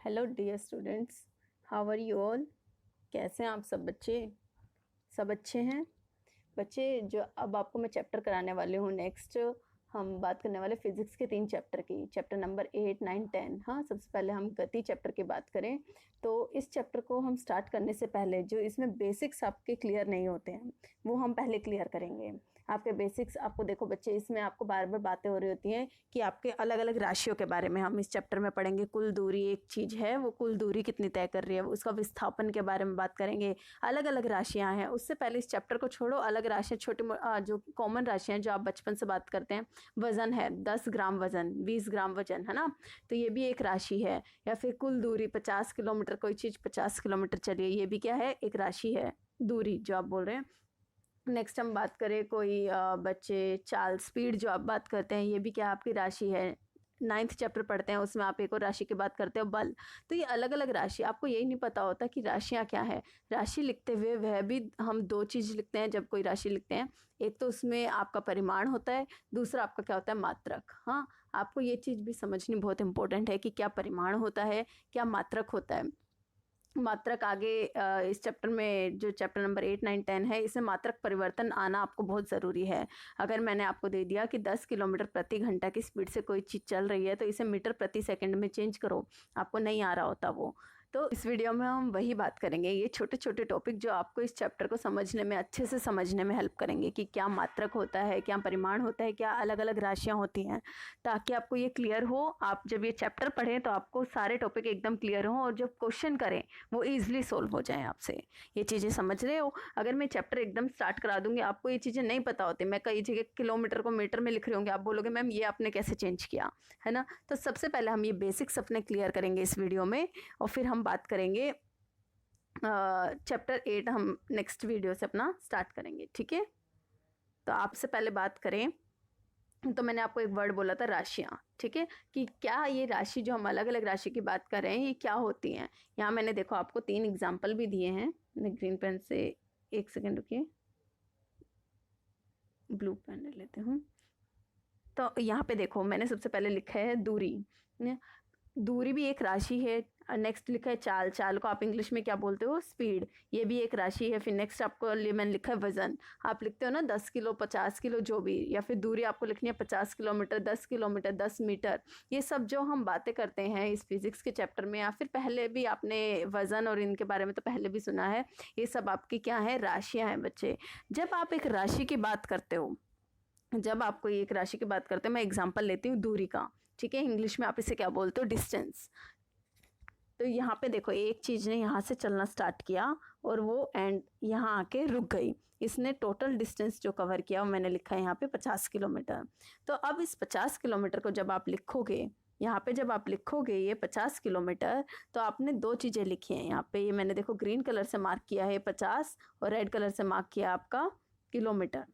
Hello dear students, how are you all. कैसे हैं आप सब बच्चे? सब अच्छे हैं बच्चे। जो अब आपको मैं चैप्टर कराने वाली हूँ नेक्स्ट, हम बात करने वाले फिजिक्स के 3 चैप्टर की, चैप्टर नंबर 8, 9, 10। हाँ, सबसे पहले हम गति चैप्टर की बात करें तो इस चैप्टर को हम स्टार्ट करने से पहले जो इसमें बेसिक्स आपके क्लियर नहीं होते हैं वो हम पहले क्लियर करेंगे। आपके बेसिक्स, आपको देखो बच्चे, इसमें आपको बार बार बातें हो रही होती हैं कि आपके अलग अलग राशियों के बारे में हम इस चैप्टर में पढ़ेंगे। कुल दूरी एक चीज़ है, वो कुल दूरी कितनी तय कर रही है, उसका विस्थापन के बारे में बात करेंगे। अलग अलग राशियां हैं। उससे पहले इस चैप्टर को छोड़ो, अलग राशियां छोटी जो कॉमन राशियां जो आप बचपन से बात करते हैं। वजन है 10 ग्राम, वजन 20 ग्राम वजन है ना, तो ये भी एक राशि है। या फिर कुल दूरी 50 किलोमीटर, कोई चीज़ 50 किलोमीटर चलिए, ये भी क्या है, एक राशि है, दूरी जो आप बोल रहे हैं। नेक्स्ट हम बात करें कोई बच्चे चाल, स्पीड जो आप बात करते हैं, ये भी क्या आपकी राशि है। 9th चैप्टर पढ़ते हैं, उसमें आप एक और राशि की बात करते हो, बल। तो ये अलग अलग राशि, आपको यही नहीं पता होता कि राशियाँ क्या है। राशि लिखते हुए वह भी हम 2 चीज़ लिखते हैं जब कोई राशि लिखते हैं। एक तो उसमें आपका परिमाण होता है, दूसरा आपका क्या होता है, मात्रक। हाँ, आपको ये चीज़ भी समझनी बहुत इंपॉर्टेंट है कि क्या परिमाण होता है, क्या मात्रक होता है। मात्रक आगे इस चैप्टर में, जो चैप्टर नंबर 8, 9, 10 है, इसमें मात्रक परिवर्तन आना आपको बहुत ज़रूरी है। अगर मैंने आपको दे दिया कि 10 किलोमीटर प्रति घंटा की स्पीड से कोई चीज़ चल रही है तो इसे मीटर प्रति सेकंड में चेंज करो, आपको नहीं आ रहा होता वो। तो इस वीडियो में हम वही बात करेंगे, ये छोटे छोटे टॉपिक जो आपको इस चैप्टर को समझने में, अच्छे से समझने में हेल्प करेंगे कि क्या मात्रक होता है, क्या परिमाण होता है, क्या अलग अलग राशियाँ होती हैं, ताकि आपको ये क्लियर हो। आप जब ये चैप्टर पढ़ें तो आपको सारे टॉपिक एकदम क्लियर हों और जब क्वेश्चन करें वो ईजिली सोल्व हो जाए आपसे। ये चीज़ें समझ रहे हो? अगर मैं चैप्टर एकदम स्टार्ट करा दूंगी, आपको ये चीज़ें नहीं पता होती, मैं कई जगह किलोमीटर को मीटर में लिख रही होंगी, आप बोलोगे मैम ये आपने कैसे चेंज किया, है ना। तो सबसे पहले हम ये बेसिक्स अपने क्लियर करेंगे इस वीडियो में, और फिर हम बात करेंगे चैप्टर 8 हम नेक्स्ट वीडियो से अपना स्टार्ट करेंगे, ठीक है। तो आपसे पहले बात करें तो मैंने आपको एक वर्ड बोला था, राशियाँ, ठीक है, कि क्या ये राशि जो हम अलग अलग राशि की बात कर रहे हैं ये क्या होती हैं। यहाँ मैंने देखो आपको 3 एग्जाम्पल भी दिए हैं। मैं ग्रीन पेन से, एक सेकेंड रुकिए, ब्लू पेन ले लेते हूँ। तो यहाँ पे देखो मैंने सबसे पहले लिखा है दूरी। दूरी भी एक राशि है। नेक्स्ट लिखा है चाल, चाल को आप इंग्लिश में क्या बोलते हो, स्पीड, ये भी एक राशि है। फिर नेक्स्ट आपको मैंने लिखा है वजन, आप लिखते हो ना 10 किलो, 50 किलो, जो भी। या फिर दूरी आपको लिखनी है 50 किलोमीटर, 10 किलोमीटर, 10 मीटर। ये सब जो हम बातें करते हैं इस फिजिक्स के चैप्टर में, या फिर पहले भी आपने वजन और इनके बारे में तो पहले भी सुना है, ये सब आपकी क्या है, राशियाँ हैं बच्चे। जब आप एक राशि की बात करते हो, जब आप कोई एक राशि की बात करते हैं, मैं एग्जांपल लेती हूँ दूरी का, ठीक है। इंग्लिश में आप इसे क्या बोलते हो, डिस्टेंस। तो यहाँ पे देखो एक चीज़ ने यहाँ से चलना स्टार्ट किया और वो एंड यहाँ आके रुक गई। इसने टोटल डिस्टेंस जो कवर किया वो मैंने लिखा है यहाँ पे 50 किलोमीटर। तो अब इस 50 किलोमीटर को जब आप लिखोगे, यहाँ पे जब आप लिखोगे ये 50 किलोमीटर, तो आपने 2 चीज़ें लिखी हैं यहाँ पे। ये मैंने देखो ग्रीन कलर से मार्क किया है 50, और रेड कलर से मार्क किया आपका किलोमीटर।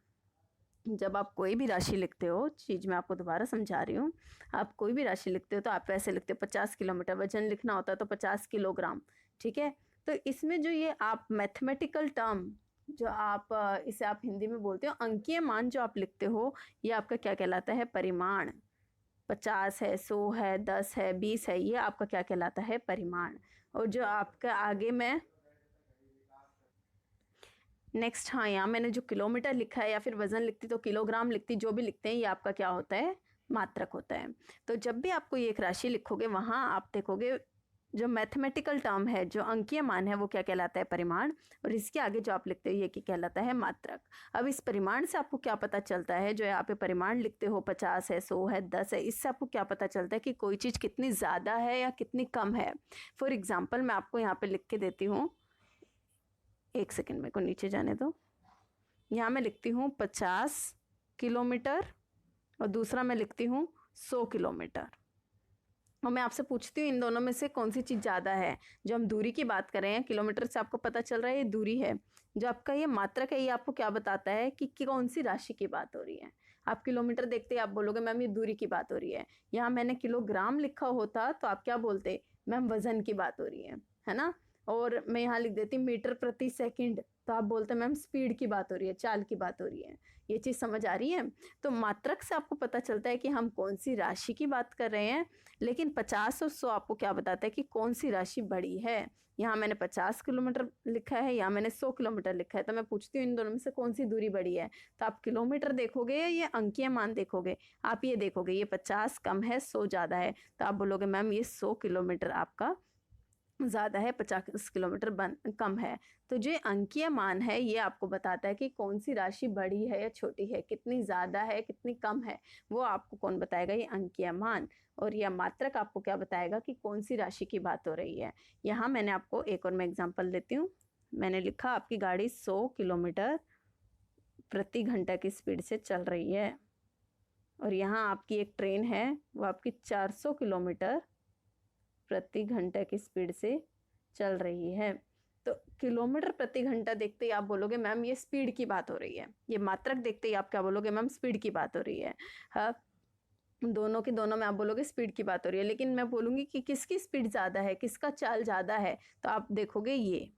जब आप कोई भी राशि लिखते हो, चीज़ मैं आपको दोबारा समझा रही हूँ, आप कोई भी राशि लिखते हो तो आप वैसे लिखते हो 50 किलोमीटर। वजन लिखना होता है तो 50 किलोग्राम, ठीक है। तो इसमें जो ये आप मैथमेटिकल टर्म जो आप इसे आप हिंदी में बोलते हो अंकीय मान जो आप लिखते हो, ये आपका क्या कहलाता है, परिमाण। 50 है, 100 है, 10 है, 20 है, ये आपका क्या कहलाता है, परिमाण। और जो आपका आगे मैं नेक्स्ट, हाँ, यहाँ मैंने जो किलोमीटर लिखा है या फिर वजन लिखती तो किलोग्राम लिखती, जो भी लिखते हैं ये आपका क्या होता है, मात्रक होता है। तो जब भी आपको ये एक राशि लिखोगे वहाँ आप देखोगे जो मैथमेटिकल टर्म है, जो अंकीय मान है, वो क्या कहलाता है, परिमाण। और इसके आगे जो आप लिखते हो ये क्या कहलाता है, मात्रक। अब इस परिमाण से आपको क्या पता चलता है, जो यहाँ पे परिमाण लिखते हो 50 है, 100 है, 10 है, इससे आपको क्या पता चलता है कि कोई चीज़ कितनी ज़्यादा है या कितनी कम है। फॉर एग्जाम्पल मैं आपको यहाँ पे लिख के देती हूँ, एक सेकेंड मेरे को नीचे जाने दो। यहाँ मैं लिखती हूँ 50 किलोमीटर और दूसरा मैं लिखती हूँ 100 किलोमीटर। और मैं आपसे पूछती हूँ इन दोनों में से कौन सी चीज़ ज़्यादा है। जो हम दूरी की बात कर रहे हैं, किलोमीटर से आपको पता चल रहा है ये दूरी है। जो आपका ये मात्रक है ये आपको क्या बताता है कि कौन सी राशि की बात हो रही है। आप किलोमीटर देखते ही आप बोलोगे मैम ये दूरी की बात हो रही है। यहाँ मैंने किलोग्राम लिखा होता तो आप क्या बोलते, मैम वजन की बात हो रही है ना। और मैं यहाँ लिख देती मीटर प्रति सेकंड, तो आप बोलते हैं मैम स्पीड की बात हो रही है, चाल की बात हो रही है। ये चीज़ समझ आ रही है? तो मात्रक से आपको पता चलता है कि हम कौन सी राशि की बात कर रहे हैं, लेकिन 50 और 100 आपको क्या बताता है कि कौन सी राशि बड़ी है। यहाँ मैंने 50 किलोमीटर लिखा है, यहाँ मैंने 100 किलोमीटर लिखा है, तो मैं पूछती हूँ इन दोनों में से कौन सी दूरी बड़ी है। तो आप किलोमीटर देखोगे या ये अंकीय मान देखोगे? आप ये देखोगे ये 50 कम है, 100 ज़्यादा है, तो आप बोलोगे मैम ये 100 किलोमीटर आपका ज़्यादा है, 50 किलोमीटर कम है। तो जो अंकीय मान है ये आपको बताता है कि कौन सी राशि बड़ी है या छोटी है, कितनी ज़्यादा है कितनी कम है, वो आपको कौन बताएगा? ये अंकीय मान। और यह मात्रक आपको क्या बताएगा कि कौन सी राशि की बात हो रही है। यहाँ मैंने आपको एक और मैं एग्जांपल देती हूँ। मैंने लिखा आपकी गाड़ी 100 किलोमीटर प्रति घंटा की स्पीड से चल रही है, और यहाँ आपकी एक ट्रेन है वो आपकी 400 किलोमीटर प्रति घंटा की स्पीड से चल रही है। तो किलोमीटर प्रति घंटा देखते ही आप बोलोगे मैम ये स्पीड की बात हो रही है। ये मात्रक देखते ही आप क्या बोलोगे? मैम स्पीड की बात हो रही है। हाँ, दोनों के दोनों में आप बोलोगे स्पीड की बात हो रही है, लेकिन मैं बोलूँगी कि किसकी स्पीड ज़्यादा है, किसका चाल ज़्यादा है, तो आप देखोगे ये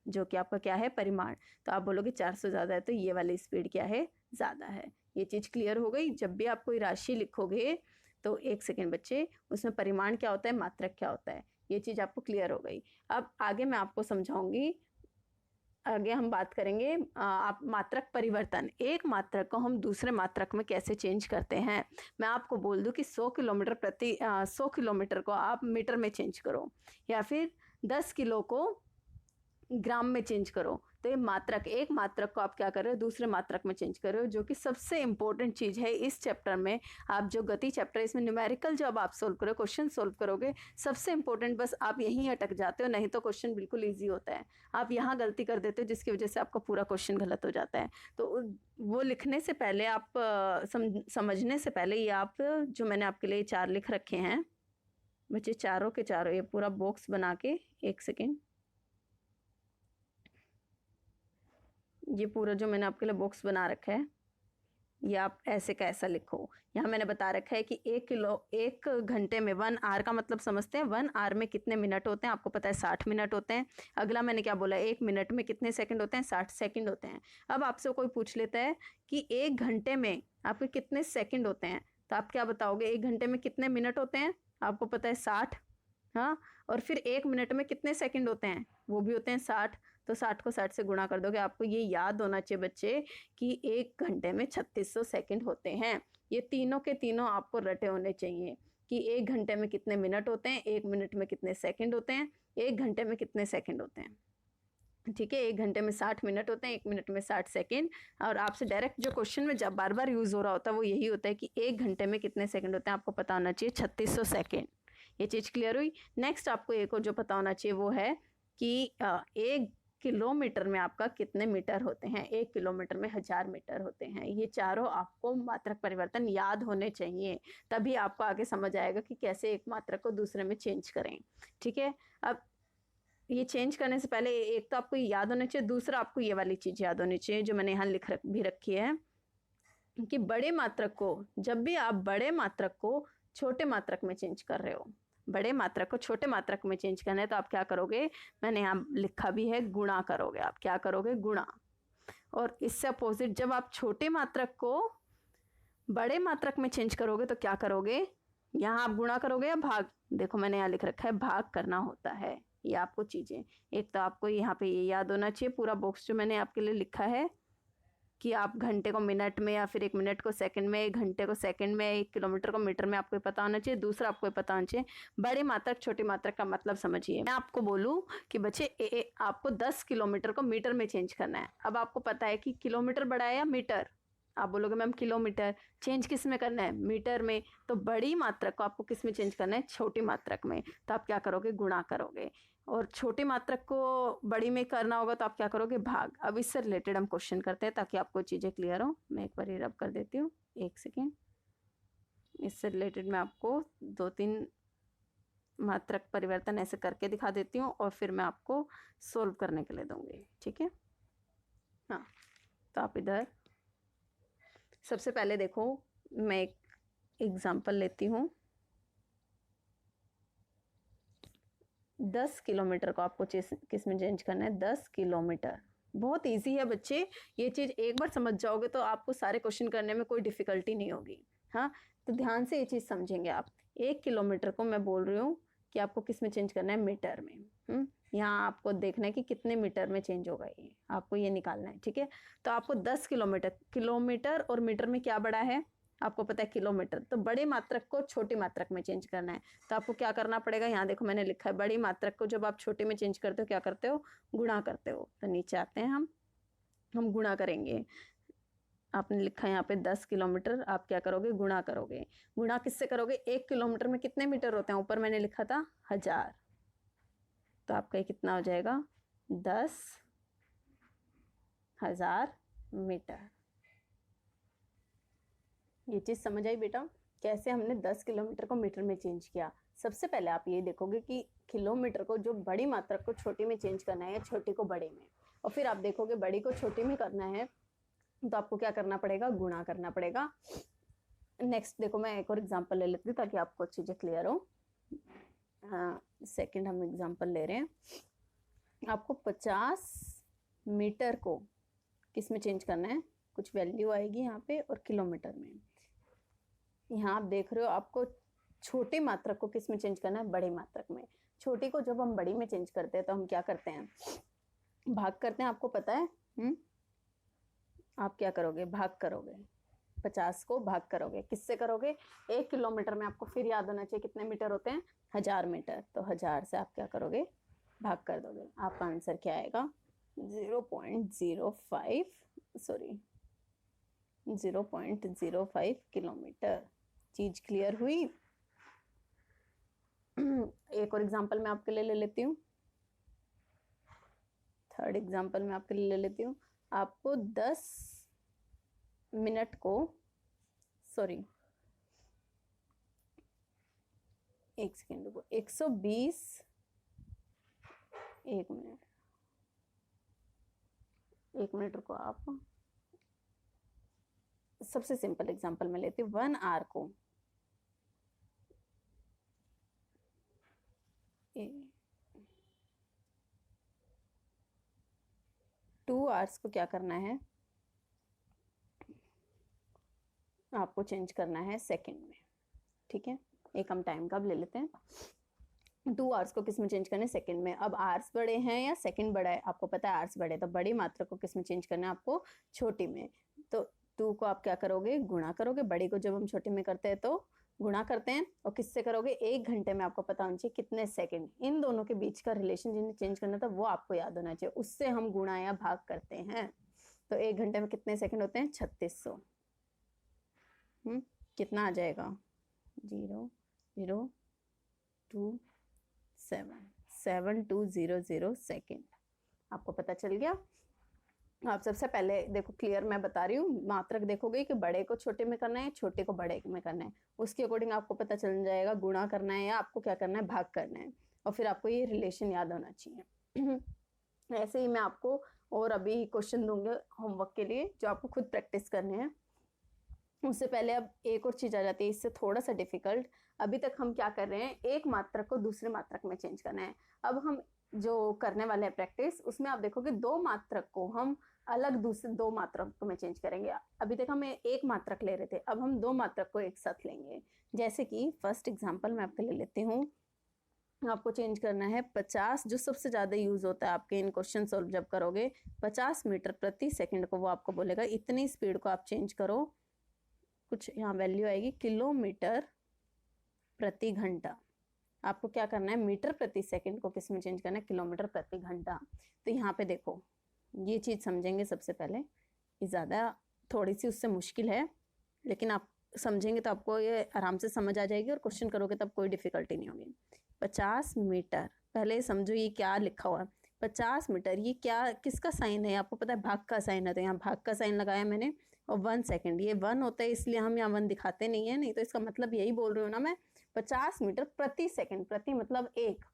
जो कि आपका क्या है? परिमाण। तो आप बोलोगे 400 ज़्यादा है, तो ये वाली स्पीड क्या है? ज़्यादा है। ये चीज़ क्लियर हो गई? जब भी आप कोई राशि लिखोगे तो एक सेकेंड बच्चे, उसमें परिमाण क्या होता है, मात्रक क्या होता है, ये चीज़ आपको क्लियर हो गई। अब आगे मैं आपको समझाऊंगी। आगे हम बात करेंगे आप मात्रक परिवर्तन। एक मात्रक को हम दूसरे मात्रक में कैसे चेंज करते हैं। मैं आपको बोल दूं कि 100 किलोमीटर 100 किलोमीटर को आप मीटर में चेंज करो, या फिर 10 किलो को ग्राम में चेंज करो। तो ये मात्रक, एक मात्रक को आप क्या कर रहे हो? दूसरे मात्रक में चेंज कर रहे हो, जो कि सबसे इंपॉर्टेंट चीज़ है इस चैप्टर में। आप जो गति चैप्टर है इसमें न्यूमेरिकल जब आप सोल्व करो, क्वेश्चन सोल्व करोगे, सबसे इंपॉर्टेंट बस आप यहीं अटक जाते हो, नहीं तो क्वेश्चन बिल्कुल ईजी होता है। आप यहाँ गलती कर देते हो जिसकी वजह से आपका पूरा क्वेश्चन गलत हो जाता है। तो वो लिखने से पहले आप समझने से पहले ये आप जो मैंने आपके लिए 4 लिख रखे हैं बच्चे, चारों के चारों ये पूरा बॉक्स बना के, एक सेकेंड, ये पूरा जो मैंने आपके लिए बॉक्स बना रखा है ये आप ऐसे का ऐसा लिखो। यहाँ मैंने बता रखा है कि 1 घंटे में 1 आवर का मतलब समझते हैं, 1 आवर में कितने मिनट होते हैं? आपको पता है 60 मिनट होते हैं। अगला मैंने क्या बोला? 1 मिनट में कितने सेकंड होते हैं? 60 सेकंड होते हैं। अब आपसे कोई पूछ लेता है कि 1 घंटे में आपके कितने सेकंड होते हैं, तो आप क्या बताओगे? 1 घंटे में कितने मिनट होते हैं? आपको पता है 60। हाँ, और फिर 1 मिनट में कितने सेकंड होते हैं? वो भी होते हैं 60। तो 60 को 60 से गुणा कर दोगे। आपको ये याद होना चाहिए बच्चे कि 1 घंटे में 3600 सेकंड होते हैं। ये तीनों के तीनों आपको रटे होने चाहिए कि 1 घंटे में कितने मिनट होते हैं, 1 मिनट में कितने सेकंड होते हैं, 1 घंटे में कितने सेकंड होते हैं। ठीक है, 1 घंटे में 60 मिनट होते हैं, 1 मिनट में 60 सेकंड। और आपसे डायरेक्ट जो क्वेश्चन में जब बार बार यूज हो रहा होता है वो यही होता है कि 1 घंटे में कितने सेकंड होते हैं। आपको पता होना चाहिए 3600 सेकंड। ये चीज़ क्लियर हुई? नेक्स्ट आपको एक और जो पता होना चाहिए वो है कि 1 किलोमीटर में आपका कितने मीटर होते हैं। 1 किलोमीटर में 1000 मीटर होते हैं। ये चारों आपको मात्रक परिवर्तन याद होने चाहिए, तभी आपको आगे समझ आएगा कि कैसे एक मात्रक को दूसरे में चेंज करें। ठीक है, अब ये चेंज करने से पहले एक तो आपको याद होना चाहिए, दूसरा आपको ये वाली चीज़ याद होनी चाहिए जो मैंने यहाँ भी रखी है कि बड़े मात्रक को, जब भी आप बड़े मात्रक को छोटे मात्रक में चेंज कर रहे हो, बड़े मात्रक को छोटे मात्रक में चेंज करना है, तो आप क्या करोगे? मैंने यहाँ लिखा भी है, गुणा करोगे। आप क्या करोगे? गुणा। और इससे अपोजिट जब आप छोटे मात्रक को बड़े मात्रक में चेंज करोगे तो क्या करोगे? यहाँ आप गुणा करोगे या भाग? देखो मैंने यहाँ लिख रखा है भाग करना होता है। ये आपको चीज़ें, एक तो आपको यहाँ पे ये याद होना चाहिए, पूरा बॉक्स जो मैंने आपके लिए लिखा है कि आप घंटे को मिनट में, या फिर 1 मिनट को सेकंड में, 1 घंटे को सेकंड में, 1 किलोमीटर को मीटर में, आपको पता होना चाहिए। दूसरा आपको पता होना चाहिए बड़े मात्रक छोटे मात्रक का मतलब समझिए। मैं आपको बोलूं कि बच्चे आपको 10 किलोमीटर को मीटर में चेंज करना है। अब आपको पता है कि किलोमीटर बड़ा है या मीटर? आप बोलोगे मैम किलोमीटर। चेंज किस में करना है? मीटर में। तो बड़ी मात्रक को आपको किस में चेंज करना है? छोटी मात्रक में। तो आप क्या करोगे? गुणा करोगे। और छोटी मात्रक को बड़ी में करना होगा तो आप क्या करोगे? भाग। अब इससे रिलेटेड हम क्वेश्चन करते हैं ताकि आपको चीज़ें क्लियर हो। मैं एक बार रब कर देती हूँ, एक सेकेंड। इससे रिलेटेड मैं आपको 2-3 मात्रक परिवर्तन ऐसे करके दिखा देती हूँ और फिर मैं आपको सोल्व करने के लिए दूंगी। ठीक है, हाँ। तो आप इधर सबसे पहले देखो, मैं एक एग्जाम्पल लेती हूँ। 10 किलोमीटर को आपको किस में चेंज करना है? 10 किलोमीटर। बहुत इजी है बच्चे, ये चीज़ एक बार समझ जाओगे तो आपको सारे क्वेश्चन करने में कोई डिफिकल्टी नहीं होगी। हाँ, तो ध्यान से ये चीज़ समझेंगे आप। 1 किलोमीटर को मैं बोल रही हूँ कि आपको किस में चेंज करना है, मीटर में। यहाँ आपको देखना है कि कितने मीटर में चेंज होगा, ये आपको ये निकालना है, ठीक है। तो आपको 10 किलोमीटर, किलोमीटर और मीटर में क्या बड़ा है, आपको पता है किलोमीटर, तो बड़े मात्रक को छोटी मात्रक में चेंज करना है। तो आपको क्या करना पड़ेगा, यहाँ देखो मैंने लिखा है, बड़ी मात्रक को जब आप छोटे में चेंज करते हो क्या करते हो, गुणा करते हो। तो नीचे आते हैं हम गुणा करेंगे। आपने लिखा है यहाँ पे 10 किलोमीटर, आप क्या करोगे, गुणा करोगे। गुणा किससे करोगे, 1 किलोमीटर में कितने मीटर होते हैं, ऊपर मैंने लिखा था 1000, तो आपका ये कितना हो जाएगा, 10,000 मीटर। ये चीज़ समझ आई बेटा, कैसे हमने 10 किलोमीटर को मीटर में चेंज किया। सबसे पहले आप ये देखोगे कि किलोमीटर को जो बड़ी मात्रा को छोटी में चेंज करना है या छोटी को बड़े में, और फिर आप देखोगे बड़ी को छोटी में करना है तो आपको क्या करना पड़ेगा, गुणा करना पड़ेगा। नेक्स्ट देखो, मैं एक और एग्जांपल ले लेती हूँ ताकि आपको चीज़ें क्लियर हो। सेकंड हम एग्जांपल ले रहे हैं। आपको 50 मीटर को किस में चेंज करना है, कुछ वैल्यू आएगी यहाँ पे, और किलोमीटर में। यहाँ आप देख रहे हो आपको छोटी मात्रक को किस में चेंज करना है, बड़ी मात्रक में। छोटी को जब हम बड़ी में चेंज करते हैं तो हम क्या करते हैं, भाग करते हैं, आपको पता है। आप क्या करोगे, भाग करोगे, 50 को भाग करोगे, किससे करोगे, 1 किलोमीटर में आपको फिर याद होना चाहिए कितने मीटर होते हैं, 1000 मीटर। तो 1000 से आप क्या करोगे, भाग कर दोगे। आपका आंसर क्या आएगा, 0.05 किलोमीटर। चीज क्लियर हुई। एक और एग्जांपल मैं आपके लिए ले लेती हूँ, थर्ड एग्जांपल मैं आपके लिए ले लेती हूँ। आपको 10 मिनट को, सॉरी एक सेकेंड रुको, 120, एक मिनट रुको आप, सबसे सिंपल एग्जांपल मैं लेती हूँ। 1 आवर को 2 आवर्स को क्या करना है, आपको चेंज करना है सेकंड में, ठीक है। एक हम टाइम का ले लेते हैं। 2 आवर्स को किस में चेंज करना है, सेकंड में। अब आवर्स बड़े हैं या सेकंड बड़ा है, आपको पता है आवर्स बड़े, तो बड़ी मात्रा को किस में चेंज करना है, आपको छोटी में। तो 2 को आप क्या करोगे, गुणा करोगे। बड़ी को जब हम छोटी में करते हैं तो गुणा करते हैं, और किससे करोगे, 1 घंटे में आपको पता होना चाहिए कितने सेकंड, इन दोनों के बीच का रिलेशन जिन्हें चेंज करना था वो आपको याद होना चाहिए, उससे हम गुणा या भाग करते हैं। तो 1 घंटे में कितने सेकंड होते हैं, 3600। कितना आ जाएगा, 0.027 सेकेंड। आपको पता चल गया। आप सबसे पहले देखो, क्लियर मैं बता रही हूँ, मात्रक देखोगे कि बड़े को छोटे में करना है, छोटे को बड़े में करना है, उसके अकॉर्डिंग आपको पता चल जाएगा गुणा करना है या आपको क्या करना है, भाग करना है, और फिर आपको ये रिलेशन याद होना चाहिए। ऐसे ही मैं आपको और अभी क्वेश्चन दूंगे होमवर्क के लिए जो आपको खुद प्रैक्टिस करने हैं। उससे पहले अब एक और चीज आ जाती है, इससे थोड़ा सा डिफिकल्ट। अभी तक हम क्या कर रहे हैं, एक मात्रक को दूसरे मात्रक में चेंज करना है। अब हम जो करने वाले हैं प्रैक्टिस, उसमें आप देखोगे 2 मात्रक को हम अलग दूसरे 2 मात्रक में चेंज करेंगे। अभी तक हम एक मात्रक ले रहे थे, अब हम 2 मात्रक को एक साथ लेंगे। जैसे कि फर्स्ट एग्जाम्पल मैं आपके ले लेती हूँ। आपको चेंज करना है 50, जो सबसे ज्यादा यूज होता है आपके इन क्वेश्चन सॉल्व जब करोगे, 50 मीटर प्रति सेकंड को वो आपको बोलेगा इतनी स्पीड को आप चेंज करो, कुछ यहाँ वैल्यू आएगी, किलोमीटर प्रति घंटा। आपको क्या करना है, मीटर प्रति सेकंड को किस में चेंज करना है, किलोमीटर प्रति घंटा। तो यहाँ पे देखो, ये चीज समझेंगे सबसे पहले, ये ज्यादा थोड़ी सी उससे मुश्किल है, लेकिन आप समझेंगे तो आपको ये आराम से समझ आ जाएगी, और क्वेश्चन करोगे तब कोई डिफिकल्टी नहीं होगी। 50 मीटर, पहले समझो ये क्या लिखा हुआ है, 50 मीटर, ये क्या, किसका साइन है, आपको पता है भाग का साइन है, तो यहाँ भाग का साइन लगाया मैंने। और 1 सेकंड, ये 1 होता है इसलिए हम यहाँ 1 दिखाते नहीं है, नहीं तो इसका मतलब यही बोल रही हूँ ना मैं, 50 मीटर प्रति सेकंड, प्रति मतलब एक,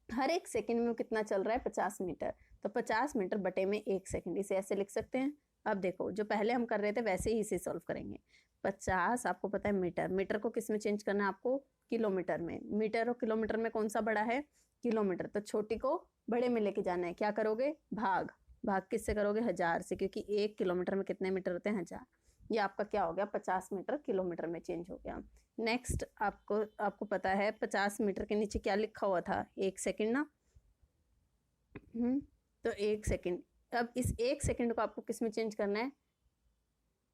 हर एक सेकंड में कितना चल रहा है, 50 मीटर, तो 50 मीटर बटे में 1 सेकंड, इसे ऐसे लिख सकते हैं। अब देखो, जो पहले हम कर रहे थे वैसे ही इसे सॉल्व करेंगे। 50 आपको पता है मीटर, मीटर को किस में चेंज करना है आपको, किलोमीटर में। मीटर और किलोमीटर में कौन सा बड़ा है, किलोमीटर, तो छोटी को बड़े में लेके जाना है, क्या करोगे, भाग। भाग किससे करोगे? 1000 से, क्योंकि 1 किलोमीटर में कितने मीटर होते हैं? 1000। ये आपका क्या हो गया? 50 मीटर किलोमीटर में चेंज हो गया। नेक्स्ट आपको पता है 50 मीटर के नीचे क्या लिखा हुआ था? 1 सेकंड ना। तो 1 सेकंड, अब इस 1 सेकंड को आपको किस में चेंज करना है?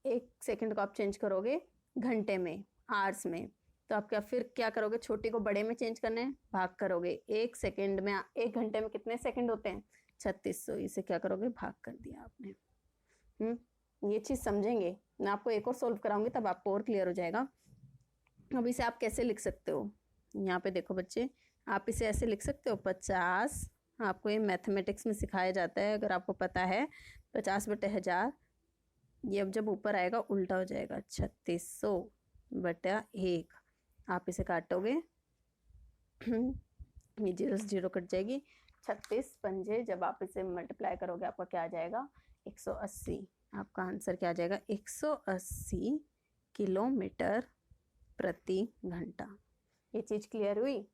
1 सेकंड को आप चेंज करोगे घंटे में, आवर्स में। तो आप क्या करोगे? छोटी को बड़े में चेंज करना है, भाग करोगे। 1 सेकंड में, 1 घंटे में कितने सेकंड होते हैं? 3600। इसे क्या करोगे? भाग कर दिया आपने। ये चीज समझेंगे, मैं आपको एक और सोल्व कराऊंगी तब आपको और क्लियर हो जाएगा। अब इसे आप कैसे लिख सकते हो? यहाँ पे देखो बच्चे, आप इसे ऐसे लिख सकते हो 50, आपको ये मैथमेटिक्स में सिखाया जाता है, अगर आपको पता है 50/1000। ये अब जब ऊपर आएगा उल्टा हो जाएगा, 3600/1। आप इसे काटोगे, ये 0 से 0 कट जाएगी। 36 पंजे, जब आप इसे मल्टीप्लाई करोगे आपका क्या आ जाएगा? 180। आपका आंसर क्या आ जाएगा? 180 किलोमीटर प्रति घंटा। ये चीज क्लियर हुई?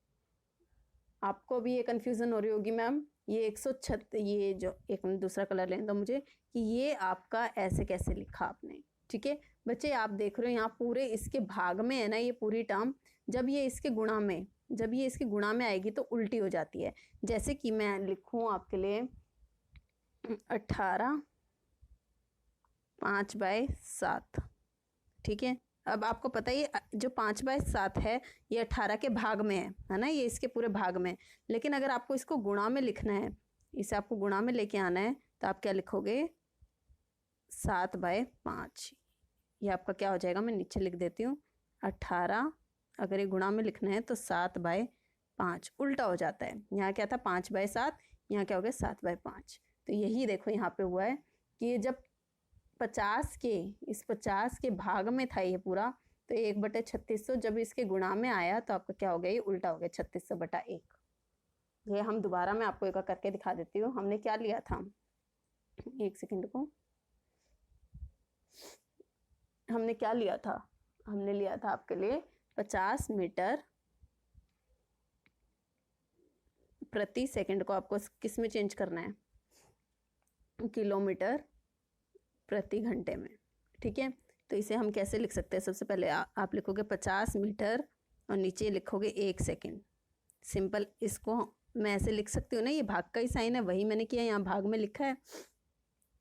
आपको भी ये कंफ्यूजन हो रही होगी मैम, ये 136, ये जो एक दूसरा कलर लेने दो मुझे, कि ये आपका ऐसे कैसे लिखा आपने। ठीक है बच्चे, आप देख रहे हो यहाँ पूरे इसके भाग में है ना ये पूरी टर्म, जब ये इसके गुणा में आएगी तो उल्टी हो जाती है। जैसे कि मैं लिखूं आपके लिए 18 5/7। ठीक है, अब आपको पता है जो 5/7 है ये 18 के भाग में है ना, ये इसके पूरे भाग में। लेकिन अगर आपको इसको गुणा में लिखना है, इसे आपको गुणा में लेके आना है, तो आप क्या लिखोगे? 7/5। ये आपका क्या हो जाएगा? मैं नीचे लिख देती हूँ 18। अगर ये गुणा में लिखना है तो 7/5 उल्टा हो जाता है। यहाँ क्या था? 5/7, यहाँ क्या हो गया? 7/5। तो यही देखो यहाँ पे हुआ है कि ये जब 50 के भाग में था ये पूरा, तो 1/3600 जब इसके गुणा में आया तो आपका क्या हो गया? ये उल्टा हो गया, 3600/1। ये हम दोबारा मैं आपको एक करके दिखा देती हूँ। हमने क्या लिया था? 1 सेकंड को, हमने क्या लिया था? हमने लिया था आपके लिए 50 मीटर प्रति सेकंड को आपको किस में चेंज करना है? किलोमीटर प्रति घंटे में। ठीक है, तो इसे हम कैसे लिख सकते हैं? सबसे पहले आप लिखोगे 50 मीटर और नीचे लिखोगे 1 सेकंड। सिंपल, इसको मैं ऐसे लिख सकती हूँ ना, ये भाग का ही साइन है, वही मैंने किया, यहाँ भाग में लिखा है।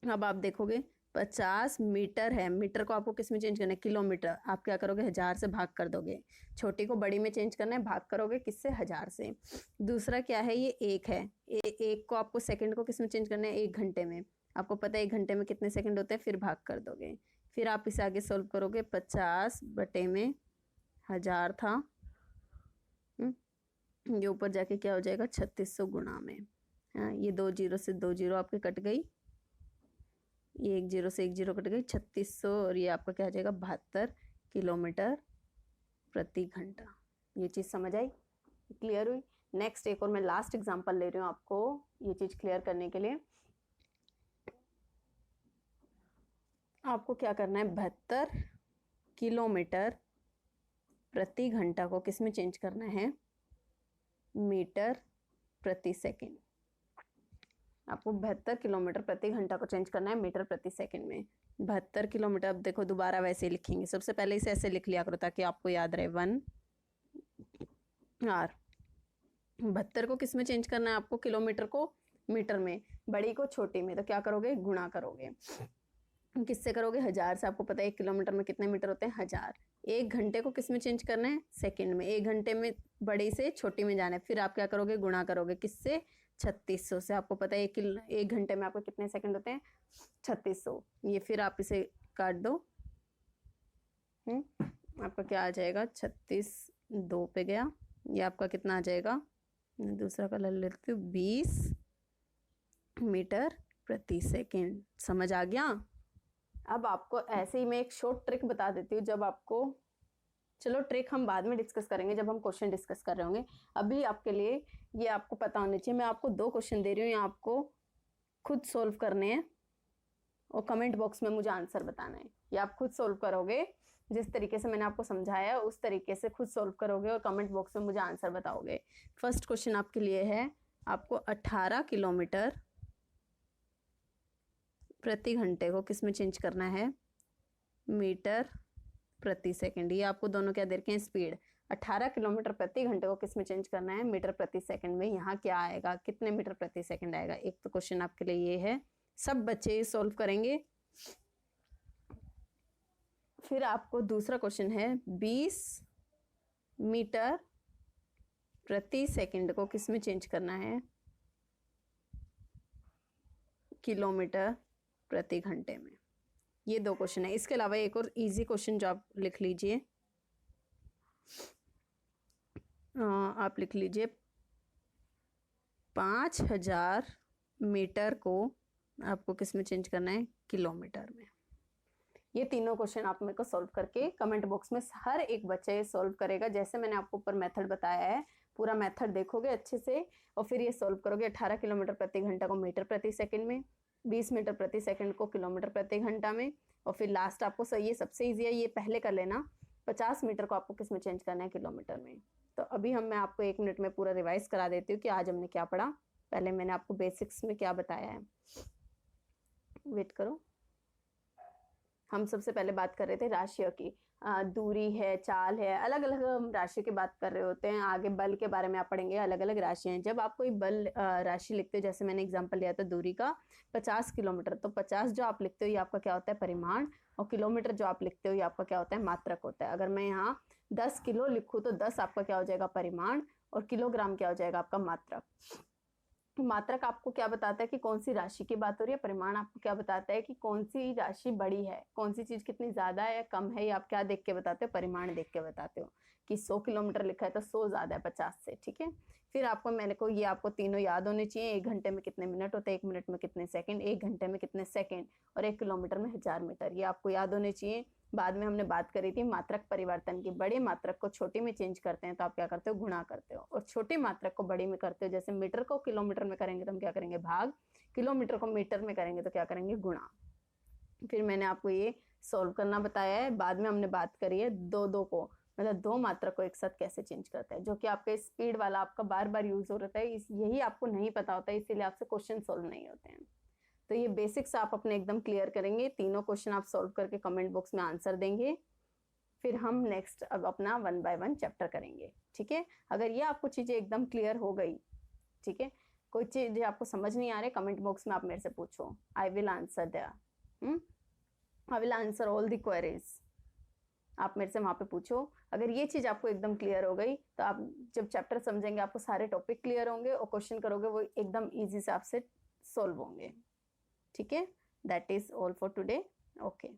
अब आप देखोगे 50 मीटर है, मीटर को आपको किस में चेंज करना है? किलोमीटर। आप क्या करोगे? 1000 से भाग कर दोगे। छोटी को बड़ी में चेंज करना है, भाग करोगे किससे? 1000 से। दूसरा क्या है? ये 1 है, एक को आपको सेकंड को किस में चेंज करना है? 1 घंटे में। आपको पता है 1 घंटे में कितने सेकंड होते हैं, फिर भाग कर दोगे। फिर आप इसे आगे सोल्व करोगे, 50/1000 था, ये ऊपर जाके क्या हो जाएगा? 3600 गुणा में। हाँ, ये 2 0 से 2 0 आपके कट गई, ये 1 0 से 1 0 कट गई, 3600, और ये आपका क्या आ जाएगा? 72 किलोमीटर प्रति घंटा। ये चीज़ समझ आई? क्लियर हुई? नेक्स्ट एक और मैं लास्ट एग्जांपल ले रही हूँ आपको ये चीज़ क्लियर करने के लिए। आपको क्या करना है? 72 किलोमीटर प्रति घंटा को किस में चेंज करना है? मीटर प्रति सेकंड। आपको 72 किलोमीटर प्रति घंटा को चेंज करना है मीटर प्रति सेकंड में। 72 किलोमीटर, अब देखो दोबारा वैसे ही लिखेंगे। सबसे पहले इसे ऐसे लिख लिया करो ताकि आपको याद रहे। 1 आर। 72 को किस में चेंज करना है आपको? किलोमीटर को मीटर में, बड़ी को छोटी में। तो क्या करोगे? गुणा करोगे। किससे करोगे? 1000 से। आपको पता है 1 किलोमीटर में कितने मीटर होते हैं? 1000। 1 घंटे को किस में चेंज करना है? सेकंड में। 1 घंटे में बड़ी से छोटी में जाना है, फिर आप क्या करोगे? गुणा करोगे किससे? 3600 से। आपको पता है 1 घंटे में आपको कितने सेकंड होते हैं? 3600। ये फिर आप इसे काट दो, आपका क्या आ जाएगा? 36 2 पे गया, ये आपका कितना आ जाएगा? दूसरा कलर लेते हो, 20 मीटर प्रति सेकंड। समझ आ गया? अब आपको ऐसे ही मैं एक शॉर्ट ट्रिक बता देती हूँ। जब आपको, चलो ट्रिक हम बाद में डिस्कस करेंगे जब हम क्वेश्चन डिस्कस कर रहे होंगे। अभी आपके लिए ये आपको पता होना चाहिए। मैं आपको 2 क्वेश्चन दे रही हूँ, ये आपको खुद सोल्व करने हैं और कमेंट बॉक्स में मुझे आंसर बताना है। ये आप खुद सोल्व करोगे, जिस तरीके से मैंने आपको समझाया उस तरीके से खुद सोल्व करोगे और कमेंट बॉक्स में मुझे आंसर बताओगे। फर्स्ट क्वेश्चन आपके लिए है, आपको 18 किलोमीटर प्रति घंटे को किस में चेंज करना है, मीटर प्रति सेकंड। ये आपको दोनों क्या दे रखे हैं, स्पीड। 18 किलोमीटर प्रति घंटे को किस में चेंज करना है, मीटर प्रति सेकंड में। यहाँ क्या आएगा, कितने मीटर प्रति सेकंड आएगा। एक तो क्वेश्चन आपके लिए ये है, सब बच्चे सॉल्व करेंगे। फिर आपको दूसरा क्वेश्चन है, 20 मीटर प्रति सेकंड को किस में चेंज करना है, किलोमीटर प्रति घंटे में। ये दो क्वेश्चन है। इसके अलावा एक और इजी क्वेश्चन जो आप लिख लीजिए, आप लिख लीजिए 5000 मीटर को आपको किस में चेंज करना है, किलोमीटर में। ये तीनों क्वेश्चन आप मेरे को सॉल्व करके कमेंट बॉक्स में हर एक बच्चा ये सॉल्व करेगा। जैसे मैंने आपको ऊपर मेथड बताया है, पूरा मेथड देखोगे अच्छे से और फिर ये सॉल्व करोगे। 18 किलोमीटर प्रति घंटा को मीटर प्रति सेकंड में, 20 मीटर प्रति सेकंड को किलोमीटर प्रति घंटा में, और फिर लास्ट आपको सही, ये सबसे ईजी है, ये पहले कर लेना, 50 मीटर को आपको किस में चेंज करना है, किलोमीटर में। तो अभी मैं आपको 1 मिनट में पूरा रिवाइज करा देती हूँ कि आज हमने क्या पढ़ा। पहले मैंने आपको बेसिक्स में क्या बताया है, वेट करो। हम सबसे पहले बात कर रहे थे राशियों की, दूरी है, चाल है, अलग अलग हम राशि की बात कर रहे होते हैं। आगे बल के बारे में आप पढ़ेंगे, अलग अलग राशियां हैं। जब आप कोई बल राशि लिखते हो, जैसे मैंने एग्जांपल लिया था दूरी का 50 किलोमीटर, तो 50 जो आप लिखते हो ये आपका क्या होता है, परिमाण, और किलोमीटर जो आप लिखते हो ये आपका क्या होता है, मात्रक होता है। अगर मैं यहाँ 10 किलो लिखूँ तो 10 आपका क्या हो जाएगा, परिमाण, और किलोग्राम क्या हो जाएगा, आपका मात्रक। मात्रक आपको क्या बताता है कि कौन सी राशि की बात हो रही है, परिमाण आपको क्या बताता है कि कौन सी राशि बड़ी है, कौन सी चीज कितनी ज्यादा है या कम है। ये आप क्या देख के बताते हो, परिमाण देख के बताते हो। कि 100 किलोमीटर लिखा है तो 100 ज्यादा है 50 से, ठीक है। फिर आपको मैंने को ये आपको तीनों याद होने चाहिए। 1 घंटे में कितने मिनट होते हैं, 1 मिनट में कितने सेकंड, 1 घंटे में कितने सेकंड, और 1 किलोमीटर में 1000 मीटर, ये आपको याद होने चाहिए। बाद में हमने बात करी थी मात्रक परिवर्तन की। बड़े मात्रक को छोटे में चेंज करते हैं तो आप क्या करते हो, गुणा करते हो, और छोटे मात्रक को बड़े में करते हो। जैसे मीटर को किलोमीटर में करेंगे तो हम क्या करेंगे, भाग, किलोमीटर को मीटर में करेंगे तो क्या करेंगे, गुणा। फिर मैंने आपको ये सॉल्व करना बताया है। बाद में हमने बात करी है दो दो को, मतलब दो मात्रक को एक साथ कैसे चेंज करते हैं, जो कि आपके स्पीड वाला आपका बार बार यूज हो रहा है। यही आपको नहीं पता होता है, इसीलिए आपसे क्वेश्चन सॉल्व नहीं होते हैं। तो ये बेसिक्स आप अपने एकदम क्लियर करेंगे। तीनों क्वेश्चन आप सॉल्व करके कमेंट बॉक्स में आंसर देंगे। फिर हम नेक्स्ट अब अपना 1 बाय 1 चैप्टर करेंगे, ठीक है। अगर ये आपको चीजें एकदम क्लियर हो गई, ठीक है, कोई चीज आपको समझ नहीं आ रही, कमेंट बॉक्स में आप मेरे से पूछो, I will answer there, I will answer all the queries. आप मेरे से वहां पे पूछो। अगर ये चीज आपको एकदम क्लियर हो गई तो आप जब चैप्टर समझेंगे आपको सारे टॉपिक क्लियर होंगे, और क्वेश्चन करोगे वो एकदम ईजी से आपसे सॉल्व होंगे, ठीक है। That is all for today, okay.